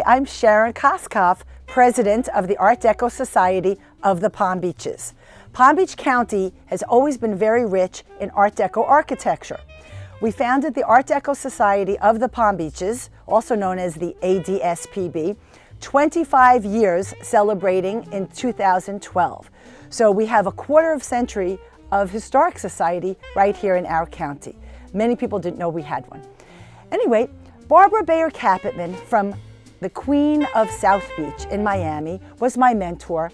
I'm Sharon Koskoff, President of the Art Deco Society of the Palm Beaches. Palm Beach County has always been very rich in Art Deco architecture. We founded the Art Deco Society of the Palm Beaches, also known as the ADSPB, 25 years celebrating in 2012. So we have a quarter of a century of historic society right here in our county. Many people didn't know we had one. Anyway, Barbara Bayer Capitman from the Queen of South Beach in Miami was my mentor.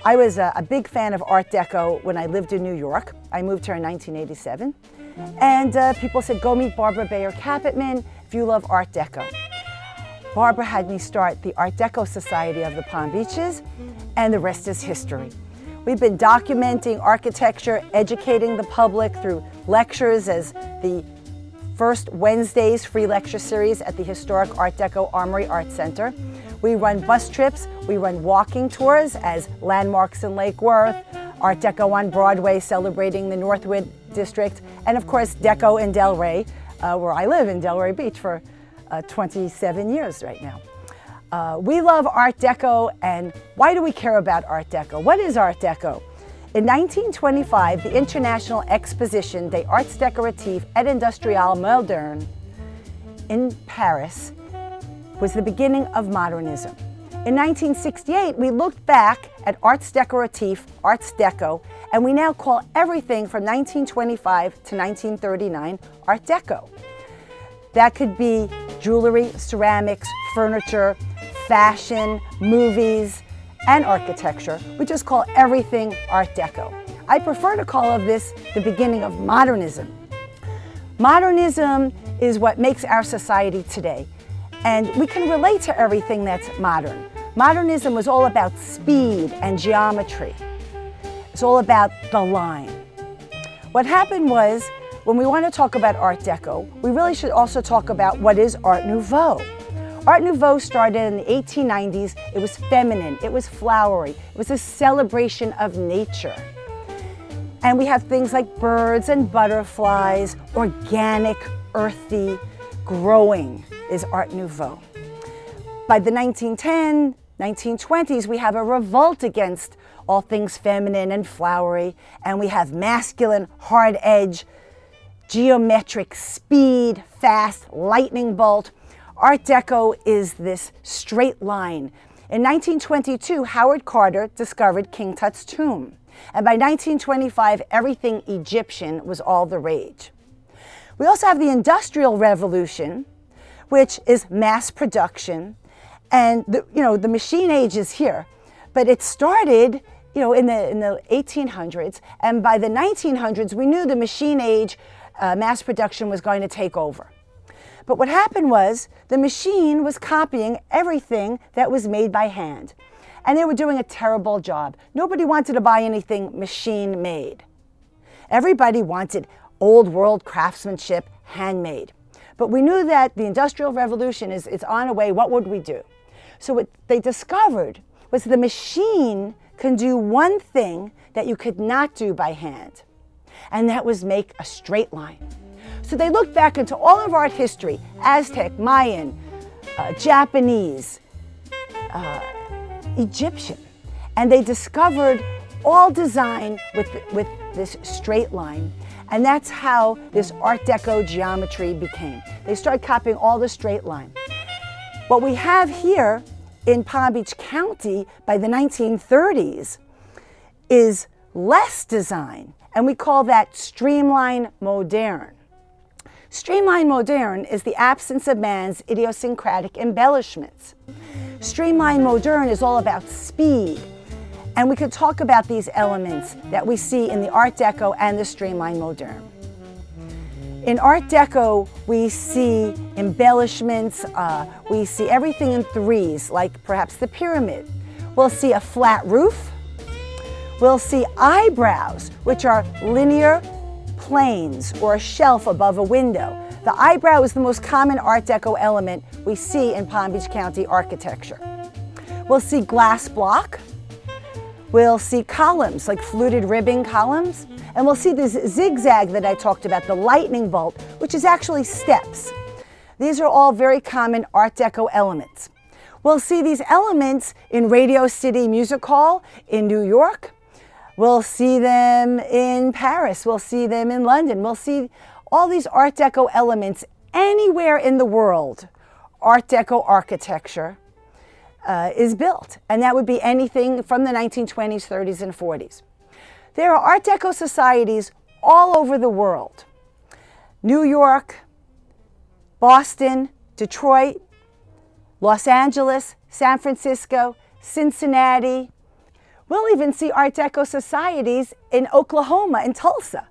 I was a big fan of Art Deco when I lived in New York. I moved here in 1987. And people said, go meet Barbara Bayer Capitman if you love Art Deco. Barbara had me start the Art Deco Society of the Palm Beaches, and the rest is history. We've been documenting architecture, educating the public through lectures as the first Wednesday's free lecture series at the historic Art Deco Armory Art Center. We run bus trips, we run walking tours as Landmarks in Lake Worth, Art Deco on Broadway celebrating the Northwood District, and of course Deco in Delray, where I live in Delray Beach for 27 years right now. We love Art Deco, and why do we care about Art Deco? What is Art Deco? In 1925, the International Exposition des Arts Décoratifs et Industriels Modernes in Paris was the beginning of modernism. In 1968, we looked back at Arts Décoratifs, Arts Deco, and we now call everything from 1925 to 1939 Art Deco. That could be jewelry, ceramics, furniture, fashion, movies, and architecture. We just call everything Art Deco. I prefer to call this the beginning of modernism. Modernism is what makes our society today, and we can relate to everything that's modern. Modernism was all about speed and geometry. It's all about the line. What happened was, when we want to talk about Art Deco, we really should also talk about what is Art Nouveau. Art Nouveau started in the 1890s. It was feminine, it was flowery, it was a celebration of nature. And we have things like birds and butterflies, organic, earthy, growing is Art Nouveau. By the 1910s, 1920s, we have a revolt against all things feminine and flowery, and we have masculine, hard edge, geometric, speed, fast, lightning bolt. Art Deco is this straight line. In 1922, Howard Carter discovered King Tut's tomb. And by 1925, everything Egyptian was all the rage. We also have the Industrial Revolution, which is mass production. And the machine age is here. But it started in the 1800s. And by the 1900s, we knew the machine age mass production was going to take over. But what happened was the machine was copying everything that was made by hand. And they were doing a terrible job. Nobody wanted to buy anything machine made. Everybody wanted old world craftsmanship, handmade. But we knew that the Industrial Revolution is on the way. What would we do? So what they discovered was the machine can do one thing that you could not do by hand. And that was make a straight line. So they looked back into all of art history, Aztec, Mayan, Japanese, Egyptian, and they discovered all design with this straight line. And that's how this Art Deco geometry became. They started copying all the straight line. What we have here in Palm Beach County by the 1930s is less design, and we call that streamline moderne. Streamline moderne is the absence of man's idiosyncratic embellishments. Streamline moderne is all about speed, and we could talk about these elements that we see in the Art Deco and the streamline moderne. In Art Deco, we see embellishments, we see everything in threes, like perhaps the pyramid. We'll see a flat roof. We'll see eyebrows, which are linear planes or a shelf above a window. The eyebrow is the most common Art Deco element we see in Palm Beach County architecture. We'll see glass block. We'll see columns, like fluted ribbing columns. And we'll see this zigzag that I talked about, the lightning bolt, which is actually steps. These are all very common Art Deco elements. We'll see these elements in Radio City Music Hall in New York. We'll see them in Paris. We'll see them in London. We'll see all these Art Deco elements anywhere in the world. Art Deco architecture is built, and that would be anything from the 1920s, 30s, and 40s. There are Art Deco societies all over the world. New York, Boston, Detroit, Los Angeles, San Francisco, Cincinnati. We'll even see Art Deco societies in Oklahoma and Tulsa.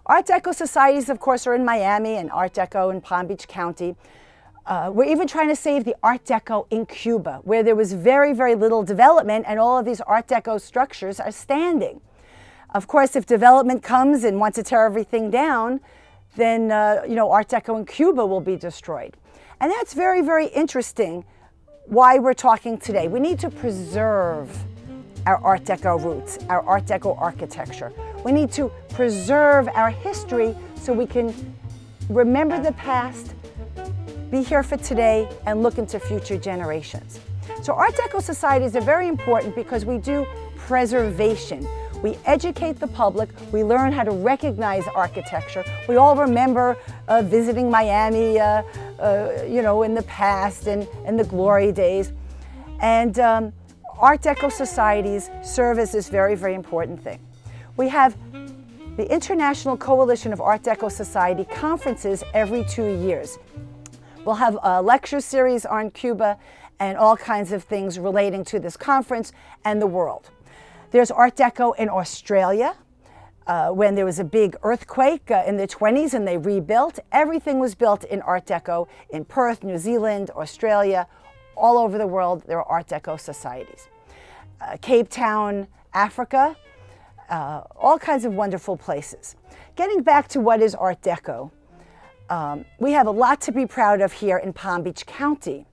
Art Deco societies, of course, are in Miami and Art Deco in Palm Beach County. We're even trying to save the Art Deco in Cuba, where there was very, very little development and all of these Art Deco structures are standing. Of course, if development comes and wants to tear everything down, then Art Deco in Cuba will be destroyed. And that's very, very interesting why we're talking today. We need to preserve our Art Deco roots, our Art Deco architecture. We need to preserve our history so we can remember the past, be here for today, and look into future generations. So Art Deco societies are very important because we do preservation. We educate the public, we learn how to recognize architecture. We all remember visiting Miami, in the past and in the glory days. And Art Deco societies serve as this very, very important thing. We have the International Coalition of Art Deco Society conferences every 2 years. We'll have a lecture series on Cuba and all kinds of things relating to this conference and the world. There's Art Deco in Australia. When there was a big earthquake in the 20s and they rebuilt, everything was built in Art Deco in Perth, New Zealand, Australia. All over the world, there are Art Deco societies. Cape Town, Africa, all kinds of wonderful places. Getting back to what is Art Deco, we have a lot to be proud of here in Palm Beach County.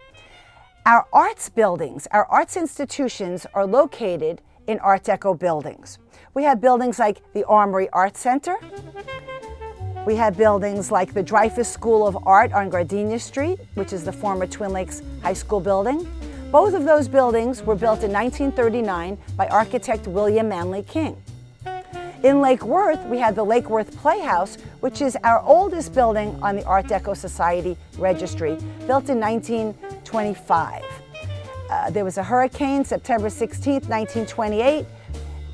Our arts buildings, our arts institutions are located in Art Deco buildings. We have buildings like the Armory Art Center. We have buildings like the Dreyfus School of Art on Gardenia Street, which is the former Twin Lakes High School building. Both of those buildings were built in 1939 by architect William Manley King. In Lake Worth, we have the Lake Worth Playhouse, which is our oldest building on the Art Deco Society registry, built in 1925. There was a hurricane, September 16th, 1928,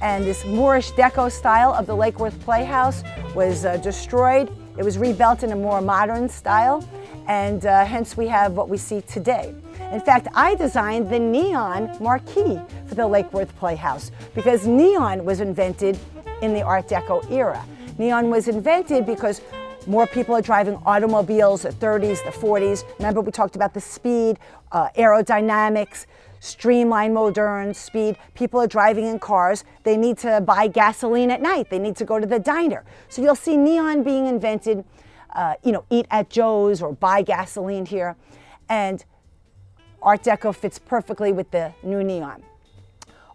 and this Moorish deco style of the Lake Worth Playhouse was destroyed. It was rebuilt in a more modern style, and hence we have what we see today. In fact, I designed the neon marquee for the Lake Worth Playhouse because neon was invented in the Art Deco era. Neon was invented because more people are driving automobiles, the 30s, the 40s. Remember we talked about the speed, aerodynamics, streamlined, modern speed. People are driving in cars. They need to buy gasoline at night. They need to go to the diner. So you'll see neon being invented, eat at Joe's or buy gasoline here. And Art Deco fits perfectly with the new neon.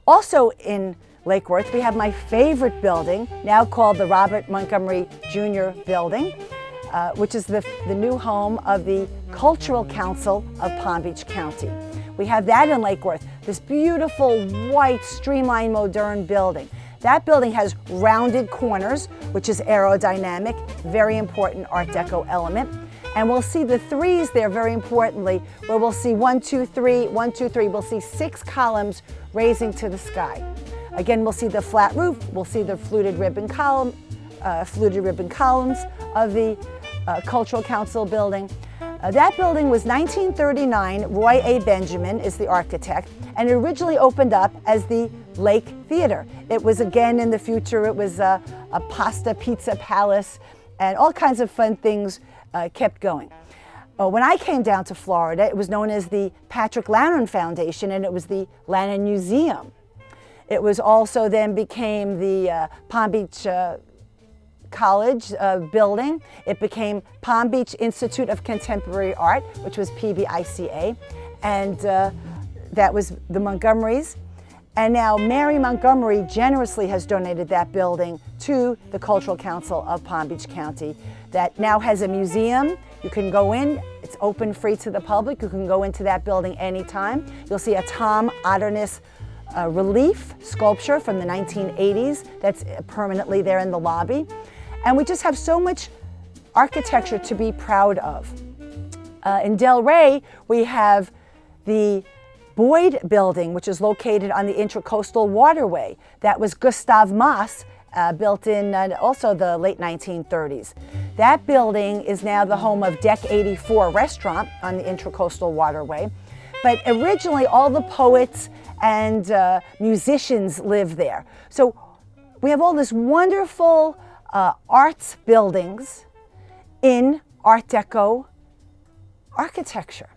Also in Lake Worth, we have my favorite building, now called the Robert Montgomery Jr. Building, which is the new home of the Cultural Council of Palm Beach County. We have that in Lake Worth, this beautiful, white, streamlined, modern building. That building has rounded corners, which is aerodynamic, very important Art Deco element. And we'll see the threes there very importantly, where we'll see 1, 2, 3, 1, 2, 3. We'll see 6 columns raising to the sky. Again, we'll see the flat roof. We'll see the fluted ribbon columns of the Cultural Council building. That building was 1939. Roy A. Benjamin is the architect, and it originally opened up as the Lake Theater. It was, again, in the future, it was a pasta pizza palace, and all kinds of fun things kept going. When I came down to Florida, it was known as the Patrick Lannon Foundation, and it was the Lannon Museum. It was also then became the Palm Beach College building. It became Palm Beach Institute of Contemporary Art, which was PBICA, and that was the Montgomerys. And now Mary Montgomery generously has donated that building to the Cultural Council of Palm Beach County that now has a museum. You can go in, it's open free to the public. You can go into that building anytime. You'll see a Tom Otterness relief sculpture from the 1980s that's permanently there in the lobby. And we just have so much architecture to be proud of. In Delray, we have the Boyd Building, which is located on the Intracoastal Waterway. That was Gustav Moss, built in also the late 1930s. That building is now the home of Deck 84 restaurant on the Intracoastal Waterway. But originally, all the poets and musicians lived there. So we have all this wonderful arts buildings in Art Deco architecture.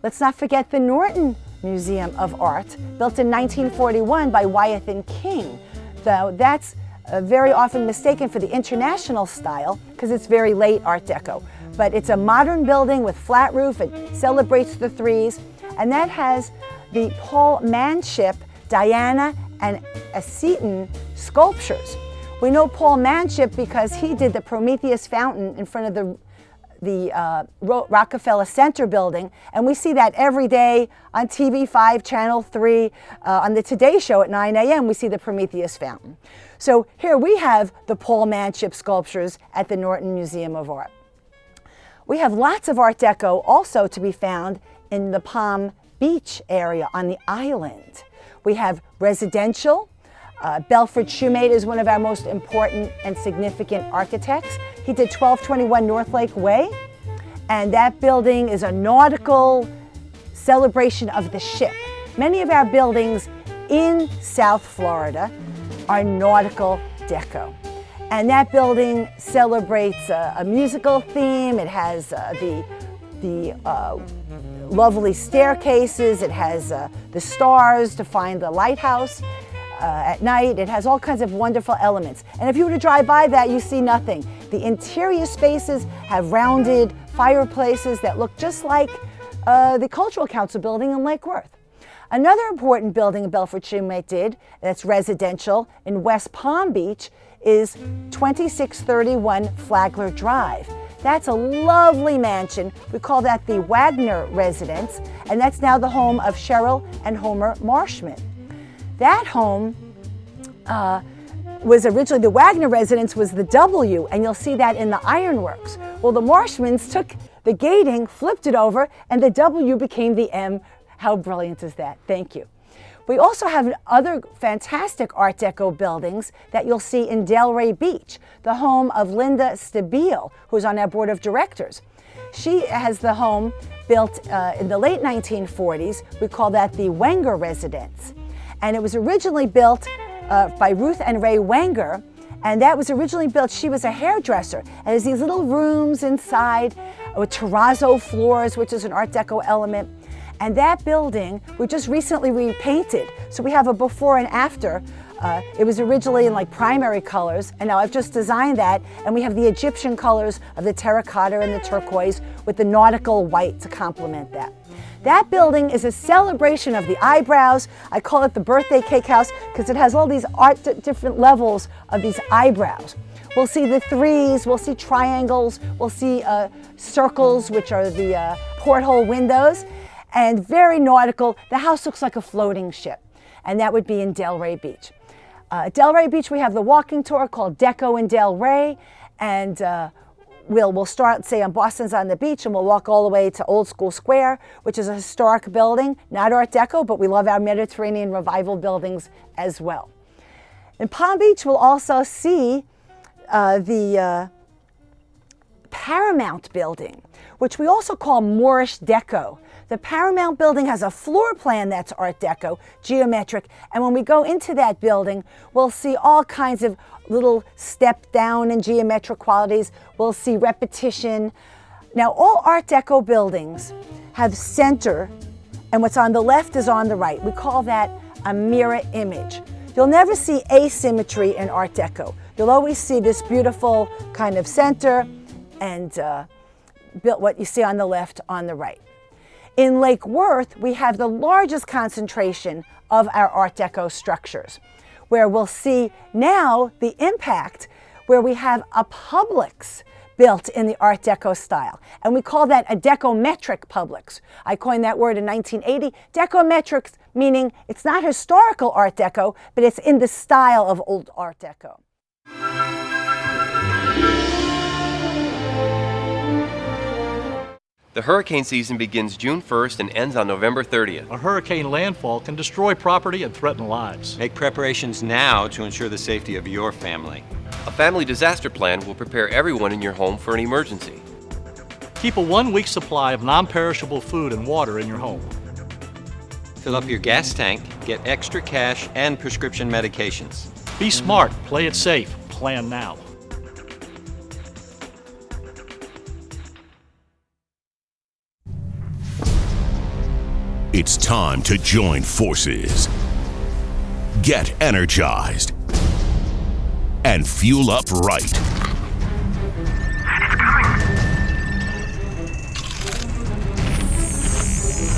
Let's not forget the Norton Museum of Art, built in 1941 by Wyeth and King. Though that's very often mistaken for the international style because it's very late Art Deco. But it's a modern building with flat roof. It celebrates the threes. And that has the Paul Manship, Diana, and Aceton sculptures. We know Paul Manship because he did the Prometheus fountain in front of the Rockefeller Center building, and we see that every day on TV5, Channel 3, on the Today Show at 9 a.m. we see the Prometheus fountain. So here we have the Paul Manship sculptures at the Norton Museum of Art. We have lots of Art Deco also to be found in the Palm Beach area on the island. We have residential. Belford Shoemate is one of our most important and significant architects. He did 1221 North Lake Way, and that building is a nautical celebration of the ship. Many of our buildings in South Florida are nautical deco. And that building celebrates a musical theme. It has the lovely staircases. It has the stars to find the lighthouse. At night, it has all kinds of wonderful elements. And if you were to drive by that, you see nothing. The interior spaces have rounded fireplaces that look just like the Cultural Council building in Lake Worth. Another important building Belford Shoemate did that's residential in West Palm Beach is 2631 Flagler Drive. That's a lovely mansion. We call that the Wagner Residence, and that's now the home of Cheryl and Homer Marshman. That home was originally, the Wagner residence was the W, and you'll see that in the ironworks. Well, the Marshmans took the gating, flipped it over, and the W became the M. How brilliant is that? Thank you. We also have other fantastic Art Deco buildings that you'll see in Delray Beach, the home of Linda Stabile, who's on our board of directors. She has the home built in the late 1940s. We call that the Wenger Residence. And it was originally built by Ruth and Ray Wenger, and that was originally built, she was a hairdresser, and there's these little rooms inside with terrazzo floors, which is an Art Deco element. And that building, we just recently repainted. So we have a before and after. It was originally in like primary colors, and now I've just designed that, and we have the Egyptian colors of the terracotta and the turquoise with the nautical white to complement that. That building is a celebration of the eyebrows. I call it the birthday cake house because it has all these different levels of these eyebrows. We'll see the threes, we'll see triangles, we'll see circles, which are the porthole windows, and very nautical. The house looks like a floating ship, and that would be in Delray Beach. Delray Beach, we have the walking tour called Deco in Delray, and we'll start, say, on Boston's on the Beach, and we'll walk all the way to Old School Square, which is a historic building, not Art Deco, but we love our Mediterranean Revival buildings as well. In Palm Beach, we'll also see the Paramount Building, which we also call Moorish Deco. The Paramount Building has a floor plan that's Art Deco, geometric, and when we go into that building, we'll see all kinds of little step down and geometric qualities. We'll see repetition. Now, all Art Deco buildings have center, and what's on the left is on the right. We call that a mirror image. You'll never see asymmetry in Art Deco. You'll always see this beautiful kind of center and what you see on the left on the right. In Lake Worth, we have the largest concentration of our Art Deco structures, where we'll see now the impact where we have a Publix built in the Art Deco style. And we call that a decometric Publix. I coined that word in 1980. Decometrics meaning it's not historical Art Deco, but it's in the style of old Art Deco. The hurricane season begins June 1st and ends on November 30th. A hurricane landfall can destroy property and threaten lives. Make preparations now to ensure the safety of your family. A family disaster plan will prepare everyone in your home for an emergency. Keep a 1-week supply of non-perishable food and water in your home. Fill up your gas tank, get extra cash and prescription medications. Be smart, play it safe, plan now. It's time to join forces, get energized, and fuel up right. It's coming.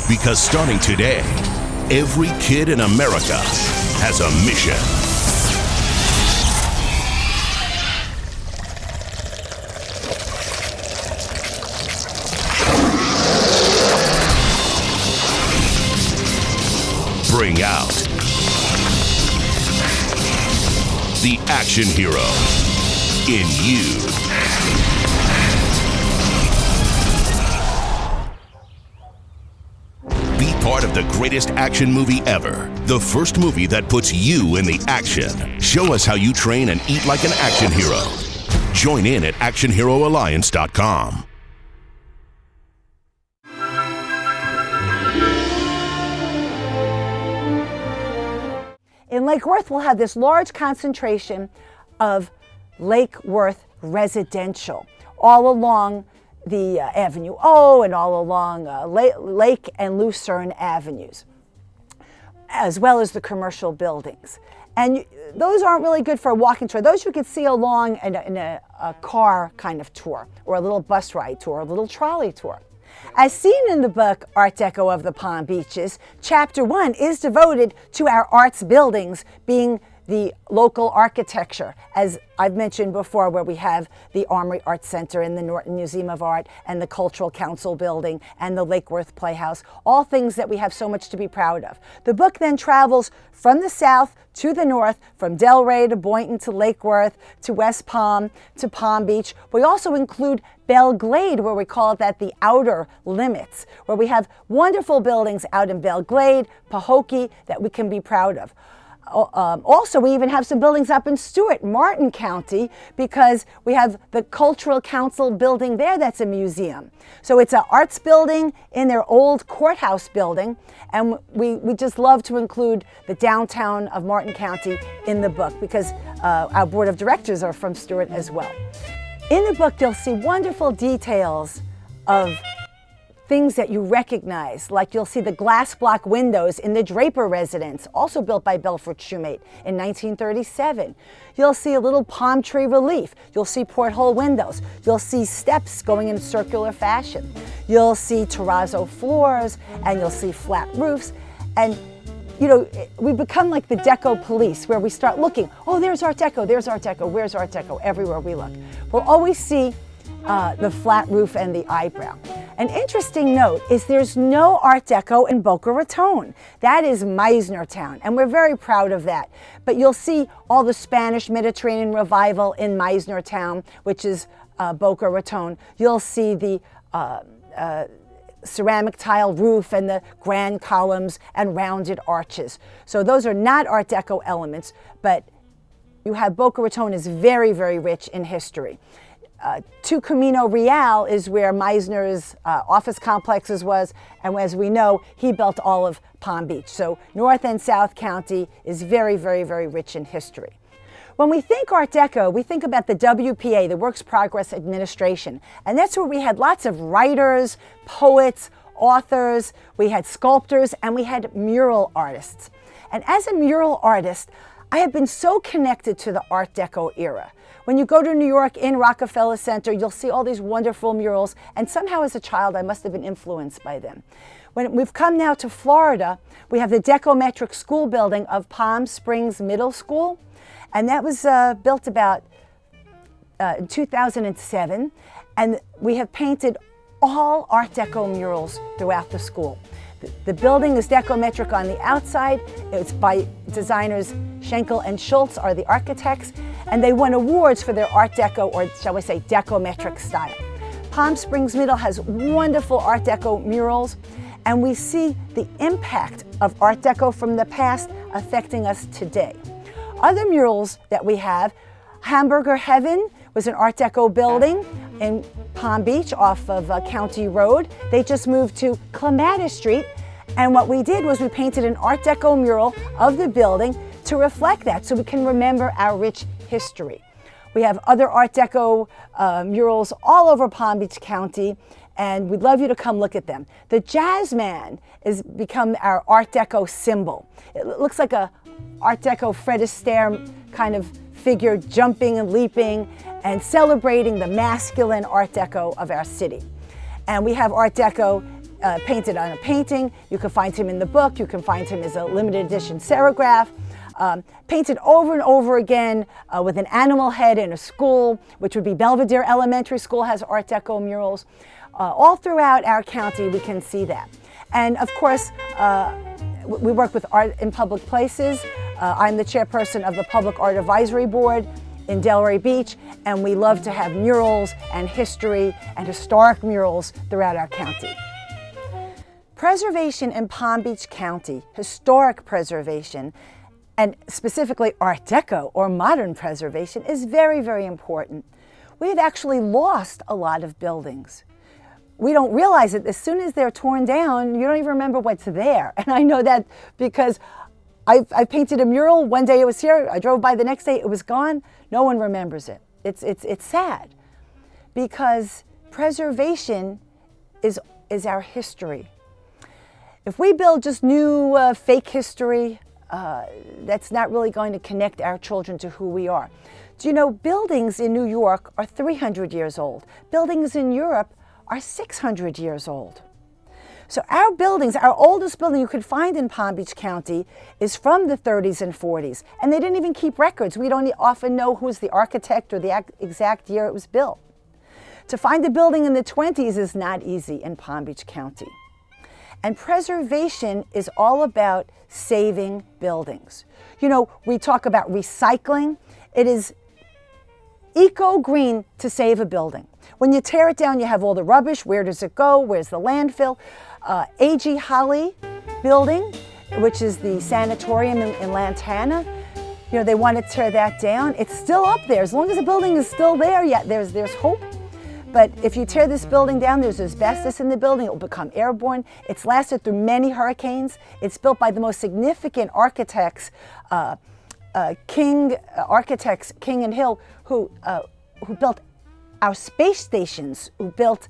Because starting today, every kid in America has a mission. Bring out the action hero in you. Be part of the greatest action movie ever. The first movie that puts you in the action. Show us how you train and eat like an action hero. Join in at actionheroalliance.com. In Lake Worth, we'll have this large concentration of Lake Worth residential all along the Avenue O and all along Lake and Lucerne Avenues, as well as the commercial buildings. And those aren't really good for a walking tour. Those you could see along in a car kind of tour, or a little bus ride tour, or a little trolley tour. As seen in the book Art Deco of the Palm Beaches, Chapter 1 is devoted to our arts buildings being the local architecture, as I've mentioned before, where we have the Armory Arts Center and the Norton Museum of Art and the Cultural Council building and the Lake Worth Playhouse, all things that we have so much to be proud of. The book then travels from the south to the north, from Delray to Boynton to Lake Worth to West Palm to Palm Beach. We also include Belle Glade, where we call that the outer limits, where we have wonderful buildings out in Belle Glade, Pahokee, that we can be proud of. Also, we even have some buildings up in Stewart, Martin County, because we have the Cultural Council building there that's a museum. So it's an arts building in their old courthouse building, and we just love to include the downtown of Martin County in the book because our board of directors are from Stewart as well. In the book, you'll see wonderful details of things that you recognize, like you'll see the glass block windows in the Draper residence, also built by Belfort Shoemate in 1937. You'll see a little palm tree relief. You'll see porthole windows. You'll see steps going in circular fashion. You'll see terrazzo floors, and you'll see flat roofs. And you know, we become like the Deco police, where we start looking, oh, there's Art Deco, there's Art Deco, where's Art Deco? Everywhere we look. We'll always see the flat roof and the eyebrow. An interesting note is there's no Art Deco in Boca Raton. That is Meisner Town, and we're very proud of that. But you'll see all the Spanish Mediterranean revival in Meisner Town, which is Boca Raton. You'll see the ceramic tile roof and the grand columns and rounded arches. So those are not Art Deco elements, but you have Boca Raton is very, very rich in history. To Camino Real is where Meisner's office complexes was, and as we know, he built all of Palm Beach. So North and South County is very, very, very rich in history. When we think Art Deco, we think about the WPA, the Works Progress Administration, and that's where we had lots of writers, poets, authors, we had sculptors, and we had mural artists. And as a mural artist, I have been so connected to the Art Deco era. When you go to New York in Rockefeller Center, you'll see all these wonderful murals, and somehow as a child I must have been influenced by them. When we've come now to Florida, we have the Decometric School building of Palm Springs Middle School, and that was built about in 2007, and we have painted all Art Deco murals throughout the school. The building is decometric on the outside. It's by designers Schenkel and Schultz are the architects, and they won awards for their Art Deco, or shall we say decometric style. Palm Springs Middle has wonderful Art Deco murals, and we see the impact of Art Deco from the past affecting us today. Other murals that we have, Hamburger Heaven was an Art Deco building in Palm Beach off of County Road. They just moved to Clematis Street, and what we did was we painted an Art Deco mural of the building to reflect that, so we can remember our rich history. We have other Art Deco murals all over Palm Beach County, and we'd love you to come look at them. The Jazzman has become our Art Deco symbol. It looks like a Art Deco Fred Astaire kind of figure, jumping and leaping and celebrating the masculine Art Deco of our city. And we have Art Deco painted on a painting. You can find him in the book. You can find him as a limited edition serograph. Painted over and over again with an animal head in a school, which would be Belvedere Elementary School has Art Deco murals. All throughout our county we can see that. And of course, we work with art in public places. I'm the chairperson of the Public Art Advisory Board in Delray Beach, and we love to have murals and history and historic murals throughout our county. Preservation in Palm Beach County, historic preservation, and specifically Art Deco or modern preservation is very, very important. We've actually lost a lot of buildings. We don't realize it. As soon as they're torn down, you don't even remember what's there. And I know that because I painted a mural. One day it was here. I drove by the next day. It was gone. No one remembers it. It's sad because preservation is our history. If we build just new fake history, that's not really going to connect our children to who we are. Do you know buildings in New York are 300 years old? Buildings in Europe are 600 years old. So our buildings, our oldest building you could find in Palm Beach County is from the 30s and 40s, and they didn't even keep records. We don't often know who's the architect or the exact year it was built. To find a building in the 20s is not easy in Palm Beach County. And preservation is all about saving buildings. You know, we talk about recycling. It is eco-green to save a building. When you tear it down, you have all the rubbish. Where does it go? Where's the landfill? A.G. Holly building, which is the sanatorium in Lantana, you know, they want to tear that down. It's still up there. As long as the building is still there, yeah, there's hope. But if you tear this building down, there's asbestos in the building. It will become airborne. It's lasted through many hurricanes. It's built by the most significant architects, King and Hill, who built our space stations, who built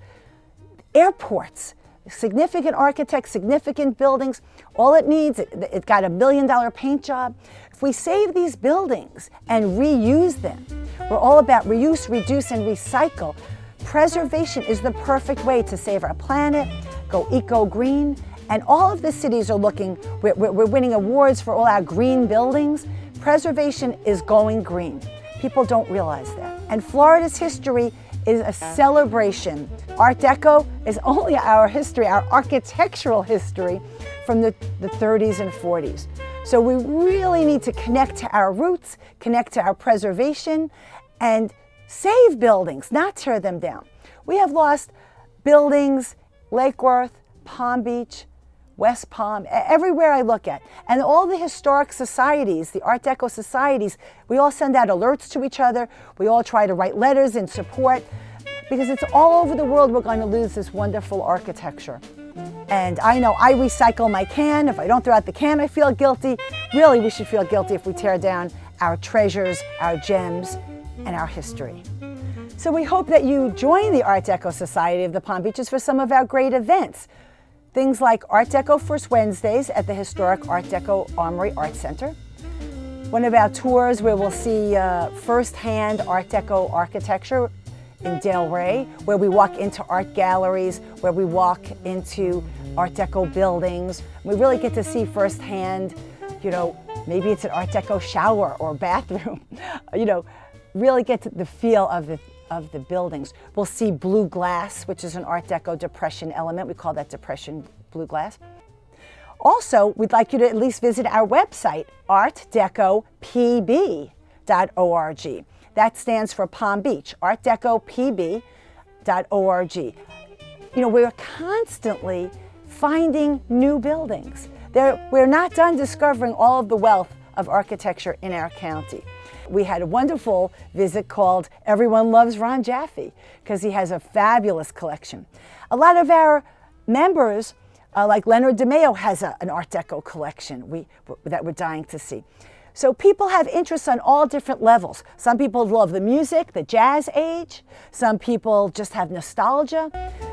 airports. Significant architects, significant buildings. All it needs, it got $1 million paint job. If we save these buildings and reuse them, we're all about reuse, reduce, and recycle. Preservation is the perfect way to save our planet, go eco-green, and all of the cities are looking, we're winning awards for all our green buildings. Preservation is going green. People don't realize that. And Florida's history is a celebration. Art Deco is only our history, our architectural history from the 30s and 40s. So we really need to connect to our roots, connect to our preservation, and save buildings, not tear them down. We have lost buildings, Lake Worth, Palm Beach, West Palm, everywhere I look at. And all the historic societies, the Art Deco societies, we all send out alerts to each other. We all try to write letters in support because it's all over the world we're going to lose this wonderful architecture. And I know I recycle my can. If I don't throw out the can, I feel guilty. Really, we should feel guilty if we tear down our treasures, our gems, and our history. So we hope that you join the Art Deco Society of the Palm Beaches for some of our great events. Things like Art Deco First Wednesdays at the historic Art Deco Armory Art Center. One of our tours where we'll see first-hand Art Deco architecture in Delray, where we walk into art galleries, where we walk into Art Deco buildings. We really get to see firsthand, maybe it's an Art Deco shower or bathroom, really get to the feel of the buildings. We'll see blue glass, which is an Art Deco depression element. We call that depression blue glass. Also, we'd like you to at least visit our website, artdecopb.org. That stands for Palm Beach, artdecopb.org. We're constantly finding new buildings. We're not done discovering all of the wealth of architecture in our county. We had a wonderful visit called Everyone Loves Ron Jaffe, because he has a fabulous collection. A lot of our members, like Leonard DeMeo, has an Art Deco collection that we're dying to see. So people have interests on all different levels. Some people love the music, the jazz age. Some people just have nostalgia.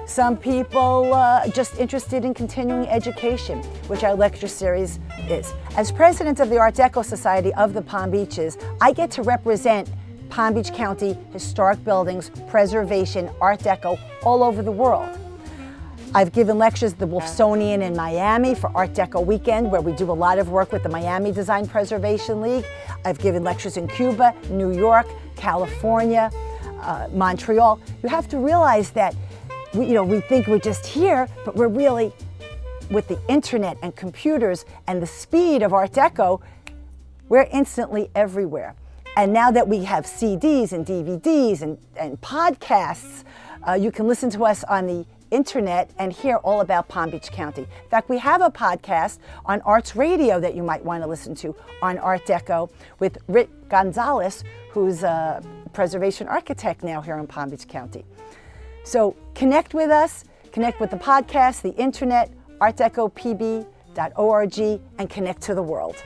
Some people just interested in continuing education, which our lecture series is. As president of the Art Deco Society of the Palm Beaches, I get to represent Palm Beach County historic buildings, preservation, Art Deco all over the world. I've given lectures at the Wolfsonian in Miami for Art Deco Weekend, where we do a lot of work with the Miami Design Preservation League. I've given lectures in Cuba, New York, California, Montreal. You have to realize that we think we're just here, but we're really, with the internet and computers and the speed of Art Deco, we're instantly everywhere. And now that we have CDs and DVDs and podcasts, you can listen to us on the internet and hear all about Palm Beach County. In fact, we have a podcast on Arts Radio that you might want to listen to on Art Deco with Rick Gonzalez, who's a preservation architect now here in Palm Beach County. So connect with us, connect with the podcast, the internet, artdecopb.org, and connect to the world.